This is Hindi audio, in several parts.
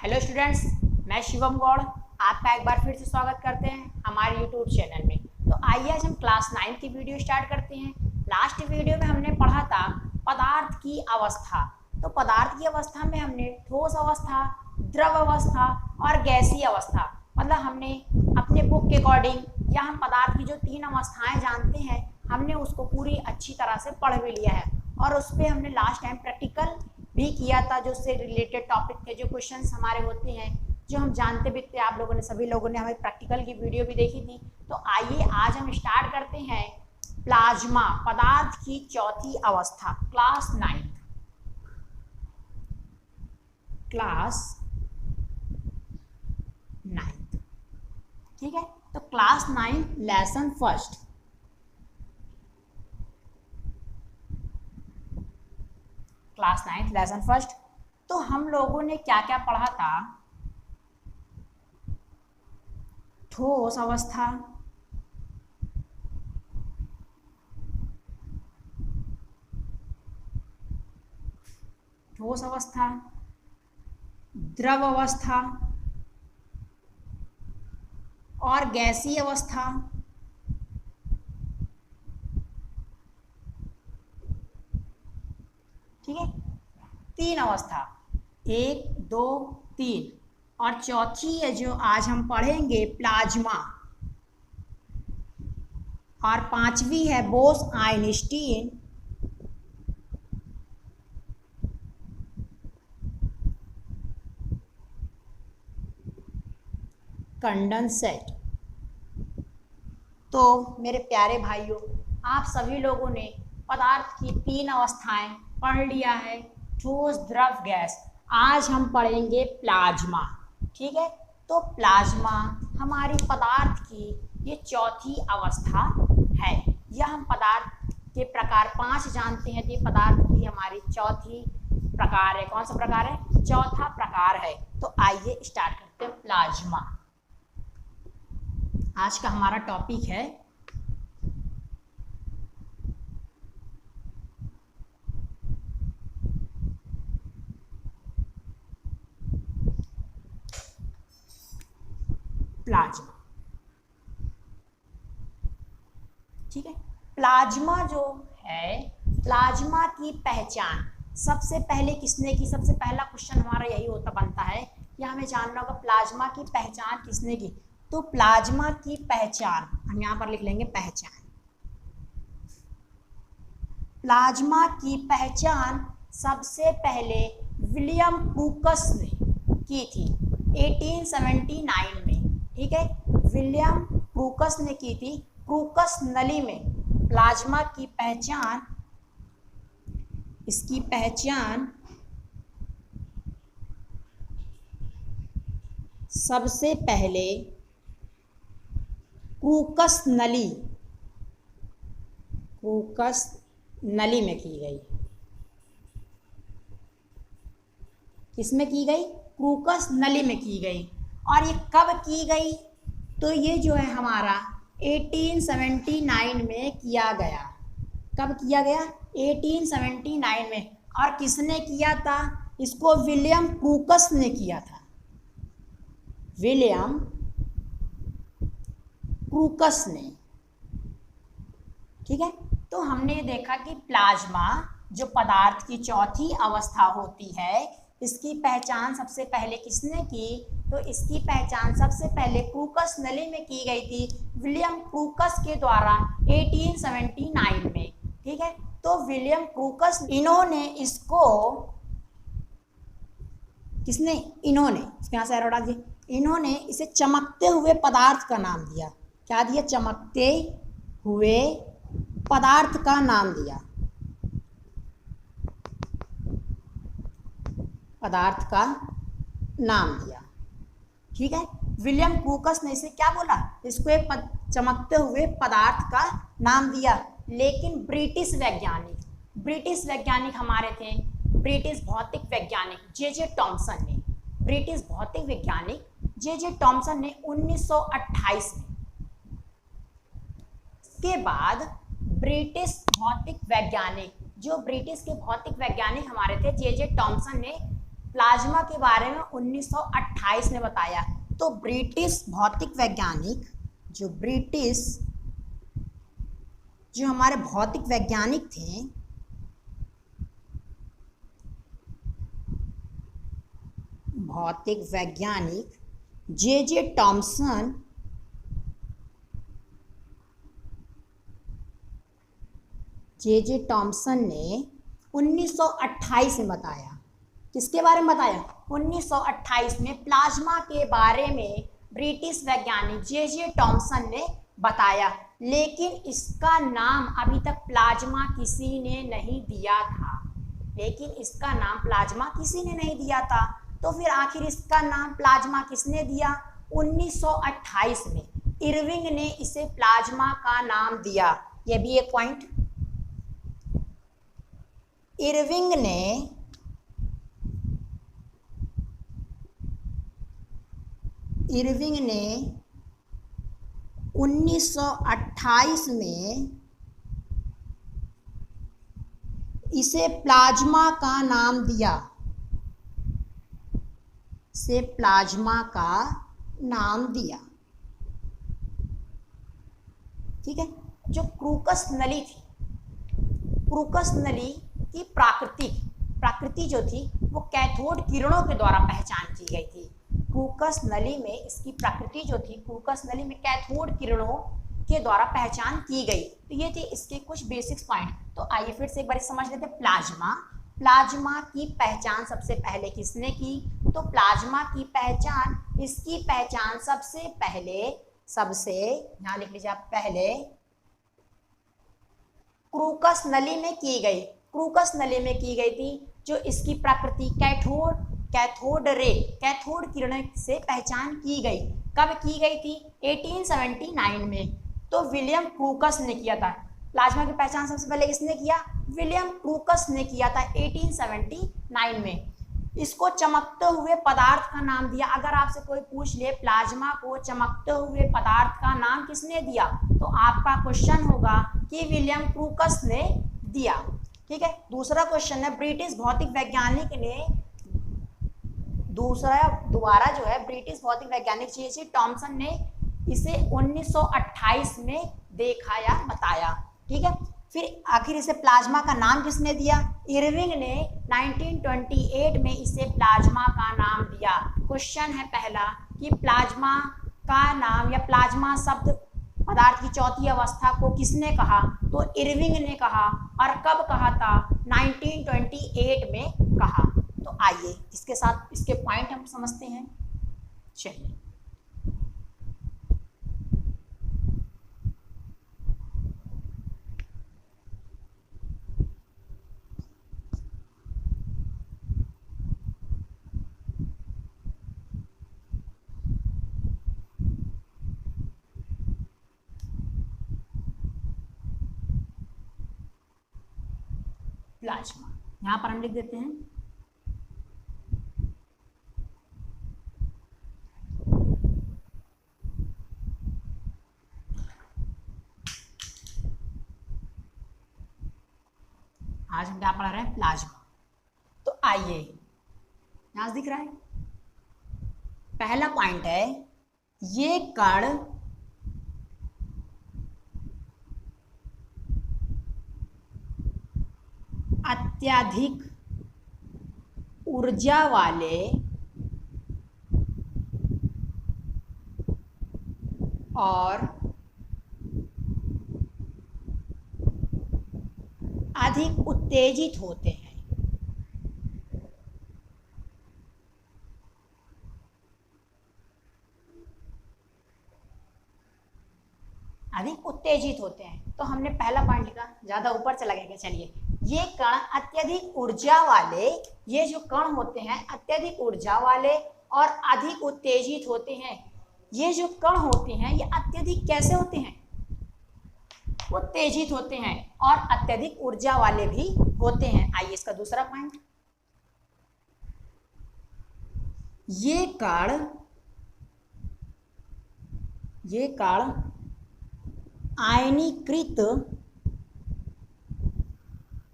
हेलो स्टूडेंट्स, मैं शिवम गौड़ आपका एक बार फिर से स्वागत करते हैं हमारे यूट्यूब चैनल में। तो आइए आज हम क्लास 9 की वीडियो स्टार्ट करते हैं। लास्ट वीडियो में हमने पढ़ा था पदार्थ की अवस्था। तो पदार्थ की अवस्था में हमने ठोस अवस्था, द्रव अवस्था और गैसीय अवस्था, मतलब हमने अपने बुक के अकॉर्डिंग या हम पदार्थ की जो 3 अवस्थाएं जानते हैं हमने उसको पूरी अच्छी तरह से पढ़ भी लिया है। और उस पर हमने लास्ट टाइम प्रैक्टिकल भी किया था, जो उससे रिलेटेड टॉपिक थे, जो क्वेश्चंस हमारे होते हैं जो हम जानते भी थे। आप लोगों ने, सभी लोगों ने हमारी प्रैक्टिकल की वीडियो भी देखी थी। तो आइए आज हम स्टार्ट करते हैं प्लाज्मा, पदार्थ की चौथी अवस्था, क्लास 9। ठीक है, तो class 9 lesson first. Class 9 lesson first. तो हम लोगों ने क्या क्या पढ़ा था? ठोस अवस्था, ठोस अवस्था, द्रव अवस्था और गैसीय अवस्था। ठीक है, 3 अवस्था, 1, 2, 3। और चौथी है जो आज हम पढ़ेंगे प्लाज्मा, और 5वीं है बोस-आइंस्टीन कंडेंसेट। तो मेरे प्यारे भाइयों, आप सभी लोगों ने पदार्थ की 3 अवस्थाएं पढ़ लिया है, ठोस, द्रव, गैस। आज हम पढ़ेंगे प्लाज्मा। ठीक है, तो प्लाज्मा हमारी पदार्थ की ये चौथी अवस्था है। यह हम पदार्थ के प्रकार 5 जानते हैं। ये पदार्थ की हमारी चौथी प्रकार है। कौन सा प्रकार है? चौथा प्रकार है। तो आइए स्टार्ट करते हैं प्लाज्मा। आज का हमारा टॉपिक है प्लाज्मा। ठीक है, प्लाज्मा जो है, प्लाज्मा की पहचान सबसे पहले किसने की? सबसे पहला क्वेश्चन हमारा यही होता बनता है कि हमें जानना होगा प्लाज्मा की पहचान किसने की। तो प्लाज्मा की पहचान हम यहाँ पर लिख लेंगे पहचान। प्लाज्मा की पहचान सबसे पहले विलियम क्रूकस ने की थी 1879 में। ठीक है, विलियम क्रूकस ने की थी। क्रूकस नली में प्लाज्मा की पहचान, इसकी पहचान सबसे पहले क्रूकस नली में की गई। किसमें की गई? क्रूकस नली में की गई। और ये कब की गई? तो ये जो है हमारा 1879 में किया गया। कब किया गया? 1879 में। और किसने किया था इसको? विलियम क्रूकस ने किया था। विलियम क्रूकस ने। ठीक है, तो हमने देखा कि प्लाज्मा जो पदार्थ की चौथी अवस्था होती है, इसकी पहचान सबसे पहले किसने की? तो इसकी पहचान सबसे पहले क्रूकस नली में की गई थी, विलियम क्रूकस के द्वारा 1879 में। ठीक है, तो विलियम क्रूकस, इन्होंने इसको, किसने? इन्होंने, यहाँ से एरो डाल दिए। इन्होंने इसे चमकते हुए पदार्थ का नाम दिया। क्या दिया? चमकते हुए पदार्थ का नाम दिया। पदार्थ का नाम दिया। ठीक है, विलियम क्रूकस ने इसे क्या बोला? इसको एक चमकते हुए पदार्थ का नाम दिया। लेकिन ब्रिटिश वैज्ञानिक हमारे थे, ब्रिटिश भौतिक वैज्ञानिक जे टॉमसन ने, ब्रिटिश भौतिक वैज्ञानिक जे टॉमसन ने 1928 में, के बाद ब्रिटिश भौतिक वैज्ञानिक, जो ब्रिटिश के भौतिक वैज्ञानिक हमारे थे जे टॉमसन ने प्लाज्मा के बारे में 1928 में बताया। तो ब्रिटिश भौतिक वैज्ञानिक जो हमारे भौतिक वैज्ञानिक थे, जे टॉमसन ने 1928 में बताया। किसके बारे में बताया? 1928 में प्लाज्मा के बारे में ब्रिटिश वैज्ञानिक जे टॉमसन ने बताया, लेकिन इसका नाम अभी तक प्लाज्मा किसी ने नहीं दिया था। तो फिर आखिर इसका नाम प्लाज्मा किसने दिया? 1928 में इरविंग ने इसे प्लाज्मा का नाम दिया। यह भी एक पॉइंट। इरविंग ने 1928 में इसे प्लाज्मा का नाम दिया। ठीक है। जो क्रूकस नली थी, क्रूकस नली की प्रकृति जो थी वो कैथोड किरणों के द्वारा पहचान की गई थी। क्रूकस नली में इसकी प्रकृति जो थी, क्रूकस नली में कैथोड किरणों के द्वारा पहचान की गई। तो ये थे इसके कुछ बेसिक्स पॉइंट। तो आइए फिर से एक बार समझ लेते हैं। प्लाज्मा की पहचान सबसे पहले किसने की? तो प्लाज्मा की पहचान, इसकी पहचान सबसे पहले यहाँ लिख लीजिए आप, पहले क्रूकस नली में की गई। क्रूकस नली में की गई थी। जो इसकी प्रकृति कैथोड किरण से पहचान की गई। कब की गई थी? 1879 में। तो विलियम क्रूकस ने किया था। प्लाज्मा की पहचान सबसे पहले किसने किया? विलियम क्रूकस ने किया था 1879 में। इसको चमकते हुए पदार्थ का नाम दिया। अगर आपसे कोई पूछ ले प्लाज्मा को चमकते हुए पदार्थ का नाम किसने दिया, तो आपका क्वेश्चन होगा कि विलियम क्रूकस ने दिया। ठीक है। दूसरा क्वेश्चन है, ब्रिटिश भौतिक वैज्ञानिक ने दोबारा जो है ब्रिटिश भौतिक वैज्ञानिक जे टॉमसन ने इसे 1928 में देखा या बताया। ठीक है। फिर आखिर इसे प्लाज्मा का नाम किसने दिया? इरविंग ने 1928 में इसे प्लाज्मा का नाम दिया। क्वेश्चन है पहला कि प्लाज्मा का नाम या प्लाज्मा शब्द पदार्थ की चौथी अवस्था को किसने कहा? तो इरविंग ने कहा। और कब कहा था? 1928 में कहा। तो आइए इसके साथ इसके पॉइंट हम समझते हैं। चलिए, प्लाज्मा यहां पर हम लिख देते हैं। आज हम क्या पढ़ रहे हैं? प्लाज्मा। तो आइए, यहां दिख रहा है पहला पॉइंट है, ये कण अत्यधिक ऊर्जा वाले और अधिक उत्तेजित होते हैं। अधिक उत्तेजित होते हैं। तो हमने पहला पॉइंट लिखा, ज्यादा ऊपर चला गया। चलिए, ये कण अत्यधिक ऊर्जा वाले, ये जो कण होते हैं अत्यधिक ऊर्जा वाले और अधिक उत्तेजित होते हैं। ये जो कण होते हैं ये अत्यधिक कैसे होते हैं? उत्तेजित होते हैं और अत्यधिक ऊर्जा वाले भी होते हैं। आइए इसका दूसरा पॉइंट, ये कण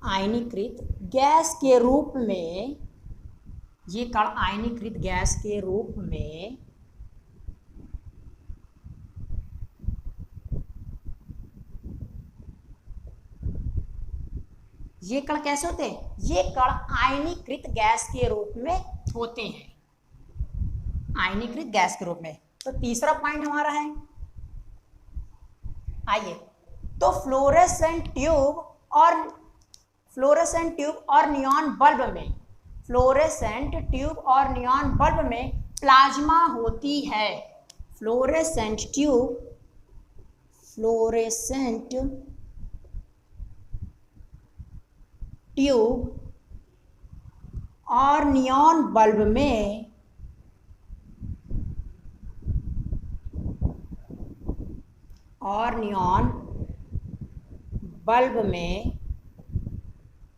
आयनीकृत गैस के रूप में ये कण आयनीकृत गैस के रूप में ये कण कैसे होते हैं? ये कण आयनीकृत गैस के रूप में होते हैं, आयनीकृत गैस के रूप में। तो तीसरा पॉइंट हमारा है, आइए, तो फ्लोरेसेंट ट्यूब और नियॉन बल्ब में, फ्लोरेसेंट ट्यूब और नियॉन बल्ब में प्लाज्मा होती है। फ्लोरेसेंट ट्यूब और नियॉन बल्ब में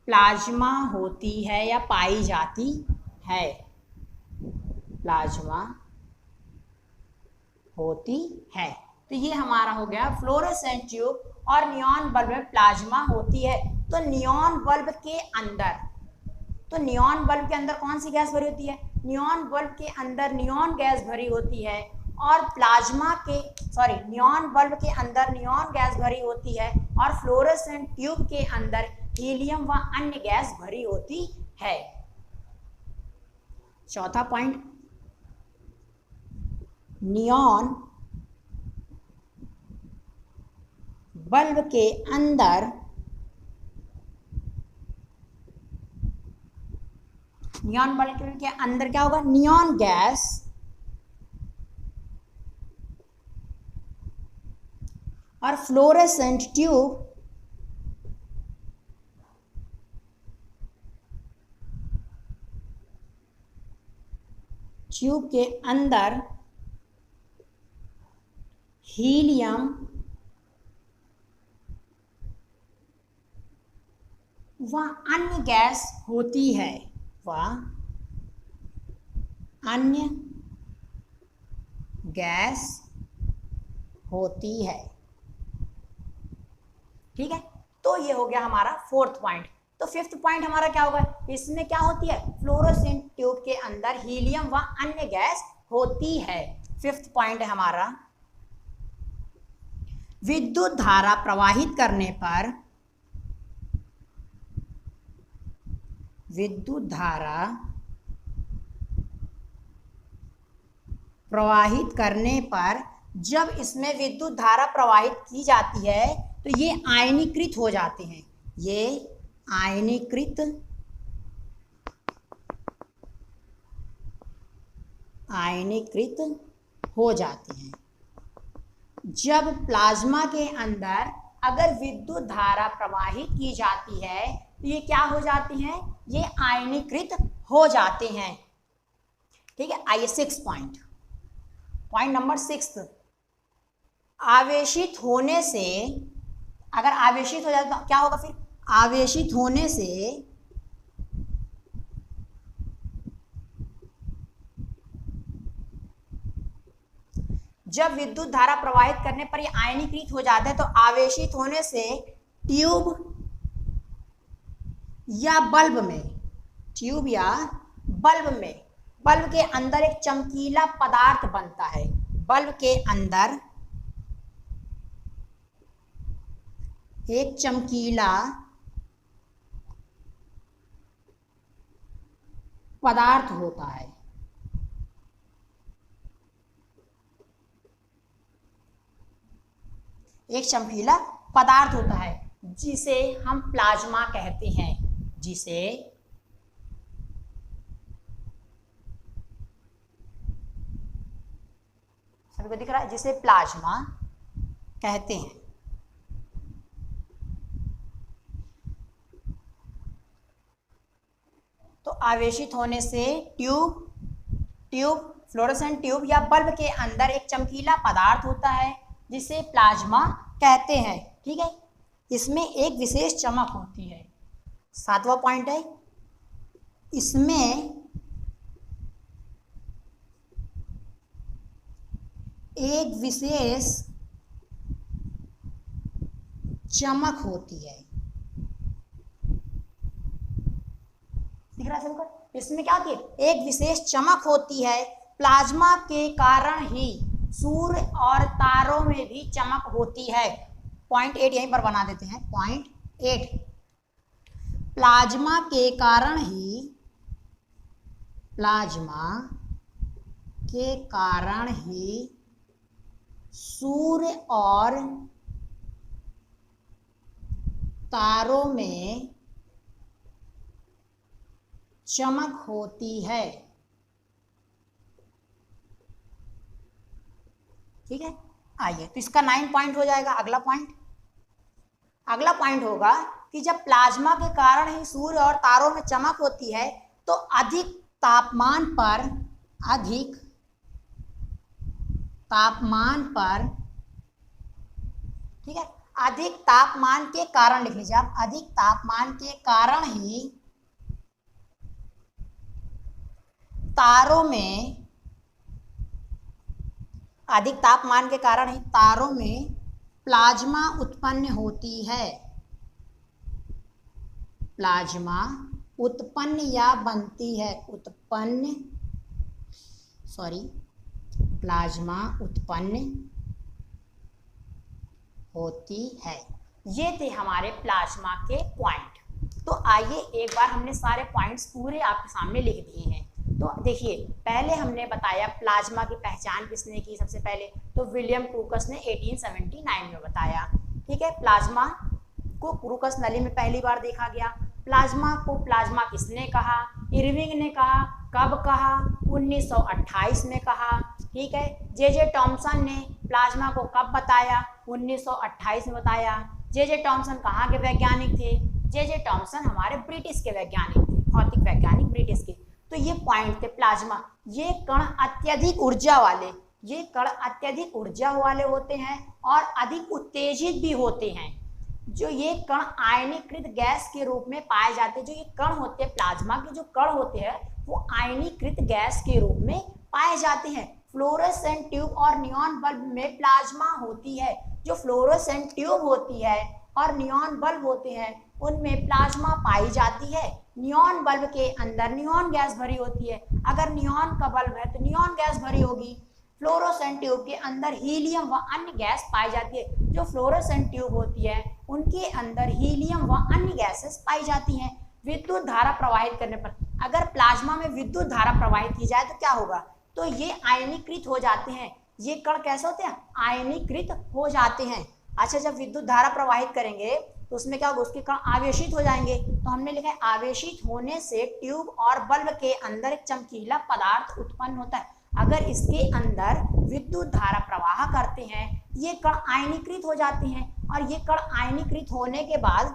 प्लाज्मा होती है या पाई जाती है, प्लाज्मा होती है। तो ये हमारा हो गया फ्लोरेसेंट ट्यूब और नियॉन बल्ब में प्लाज्मा होती है। तो नियॉन बल्ब के अंदर कौन सी गैस भरी होती है? नियॉन बल्ब के अंदर नियॉन गैस भरी होती है और नियॉन बल्ब के अंदर नियॉन गैस भरी होती है और फ्लोरेसेंट ट्यूब के अंदर हीलियम व अन्य गैस भरी होती है। चौथा पॉइंट, नियॉन बल्ब के अंदर क्या होगा? नियॉन गैस और फ्लोरेसेंट ट्यूब के अंदर हीलियम व अन्य गैस होती है, ठीक है। तो ये हो गया हमारा फोर्थ पॉइंट। तो फिफ्थ पॉइंट हमारा क्या होगा? इसमें क्या होती है? फ्लोरेसेंट ट्यूब के अंदर हीलियम व अन्य गैस होती है। फिफ्थ पॉइंट है हमारा, विद्युत धारा प्रवाहित करने पर जब इसमें विद्युत धारा प्रवाहित की जाती है तो ये आयनीकृत हो जाते हैं, आयनीकृत हो जाते हैं। जब प्लाज्मा के अंदर अगर विद्युत धारा प्रवाहित की जाती है तो ये क्या हो जाती हैं? ये आयनीकृत हो जाते हैं, ठीक है। आइए सिक्स पॉइंट नंबर 6, आवेशित होने से, अगर आवेशित हो जाए तो क्या होगा फिर? आवेशित होने से जब विद्युत धारा प्रवाहित करने पर ये आयनीकृत हो जाता है, तो आवेशित होने से ट्यूब या बल्ब के अंदर एक चमकीला पदार्थ बनता है। बल्ब के अंदर एक चमकीला पदार्थ होता है। एक चमकीला पदार्थ होता है जिसे हम प्लाज्मा कहते हैं, सभी को दिख रहा है, जिसे प्लाज्मा कहते हैं। तो आवेशित होने से फ्लोरेसेंट ट्यूब या बल्ब के अंदर एक चमकीला पदार्थ होता है जिसे प्लाज्मा कहते हैं, ठीक है। इसमें एक विशेष चमक होती है। सातवां पॉइंट है, इसमें एक विशेष चमक होती है। दिख रहा है सबको? इसमें क्या होती है, एक विशेष चमक होती है। प्लाज्मा के कारण ही सूर्य और तारों में भी चमक होती है। पॉइंट 8 यहीं पर बना देते हैं। पॉइंट 8, प्लाज्मा के कारण ही, प्लाज्मा के कारण ही सूर्य और तारों में चमक होती है। ठीक है, आइए तो इसका 9 पॉइंट हो जाएगा। अगला पॉइंट होगा कि जब प्लाज्मा के कारण ही सूर्य और तारों में चमक होती है तो अधिक तापमान पर, ठीक है, अधिक तापमान के कारण, लिख लीजिए आप, अधिक तापमान के कारण ही तारों में प्लाज्मा उत्पन्न होती है। प्लाज्मा उत्पन्न या बनती है, प्लाज्मा उत्पन्न होती है। ये थे हमारे प्लाज्मा के पॉइंट। तो आइए एक बार हमने सारे पॉइंट्स पूरे आपके सामने लिख दिए हैं। तो देखिए, पहले हमने बताया प्लाज्मा की पहचान किसने की सबसे पहले, तो विलियम क्रूकस ने 1879 में बताया। ठीक है, प्लाज्मा को क्रूकस नली में पहली बार देखा गया। प्लाज्मा किसने कहा, इरविंग ने कहा। कब कहा, 1928 में कहा। ठीक है, जे टॉमसन ने प्लाज्मा को कब बताया, 1928 में बताया। जे टॉमसन कहाँ के वैज्ञानिक थे, जे टॉमसन हमारे ब्रिटिश के वैज्ञानिक थे, भौतिक वैज्ञानिक ब्रिटिश के। तो ये पॉइंट थे प्लाज्मा। ये कण अत्यधिक ऊर्जा वाले होते हैं और अधिक उत्तेजित भी होते हैं। जो ये कण आयनीकृत गैस के रूप में पाए जाते हैं। जो ये कण होते हैं, प्लाज्मा के जो कण होते हैं, वो आयनीकृत गैस के रूप में पाए जाते हैं। फ्लोरोसेंट ट्यूब और नियॉन बल्ब में प्लाज्मा होती है। जो फ्लोरोसेंट ट्यूब होती है और नियॉन बल्ब होते हैं, उनमें प्लाज्मा पाई जाती है। नियॉन बल्ब के अंदर नियॉन गैस भरी होती है। अगर नियॉन का बल्ब है तो नियॉन गैस भरी होगी। फ्लोरोसेंट ट्यूब के अंदर हीलियम व अन्य गैस पाई जाती है। जो फ्लोरोसेंट ट्यूब होती है, उनके अंदर हीलियम व अन्य गैसेस पाई जाती हैं। विद्युत धारा प्रवाहित करने पर, अगर प्लाज्मा में विद्युत धारा प्रवाहित की जाए तो क्या होगा, तो ये आयनीकृत हो जाते हैं। ये कण कैसे होते हैं, आयनीकृत हो जाते हैं। अच्छा, जब विद्युत धारा प्रवाहित करेंगे तो उसमें क्या होगा, उसके कण आवेशित हो जाएंगे। तो हमने लिखा है आवेशित होने से ट्यूब और बल्ब के अंदर एक चमकीला पदार्थ उत्पन्न होता है। अगर इसके अंदर विद्युत धारा प्रवाह करते हैं, ये कण आयनीकृत हो जाते हैं और ये कण आयनीकृत होने के बाद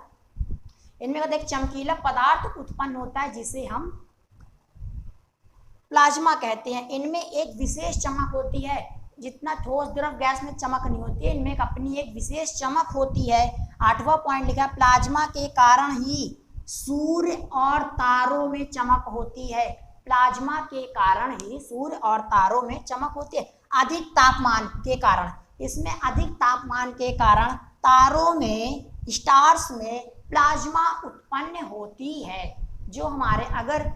इनमें एक चमकीला पदार्थ उत्पन्न होता है जिसे हम प्लाज्मा कहते हैं। इनमें एक विशेष चमक होती है। जितना ठोस द्रव गैस में चमक नहीं होती है, इनमें एक अपनी एक विशेष चमक होती है। 8वां पॉइंट लिखा, प्लाज्मा के कारण ही सूर्य और तारों में चमक होती है। प्लाज्मा के कारण ही सूर्य और तारों में चमक होती है। अधिक तापमान के कारण, इसमें अधिक तापमान के कारण तारों में, स्टार्स में प्लाज्मा उत्पन्न होती है। जो हमारे अगर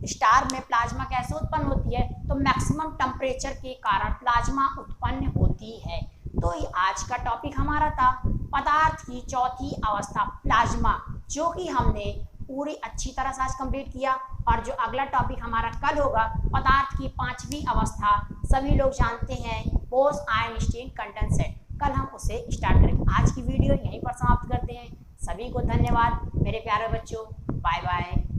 स्टार में प्लाज्मा कैसे उत्पन्न होती है, तो मैक्सिमम टेम्परेचर के कारण प्लाज्मा उत्पन्न होती है। तो ये आज का टॉपिक हमारा था पदार्थ की चौथी अवस्था प्लाज्मा, जो कि हमने पूरी अच्छी तरह से आज कंप्लीट किया। और जो अगला टॉपिक हमारा कल होगा, पदार्थ की 5वीं अवस्था, सभी लोग जानते हैं, बोस-आइंस्टीन कंडेंसेट, कल हम उसे स्टार्ट करेंगे। आज की वीडियो यहीं पर समाप्त करते हैं। सभी को धन्यवाद मेरे प्यारे बच्चों, बाय बाय।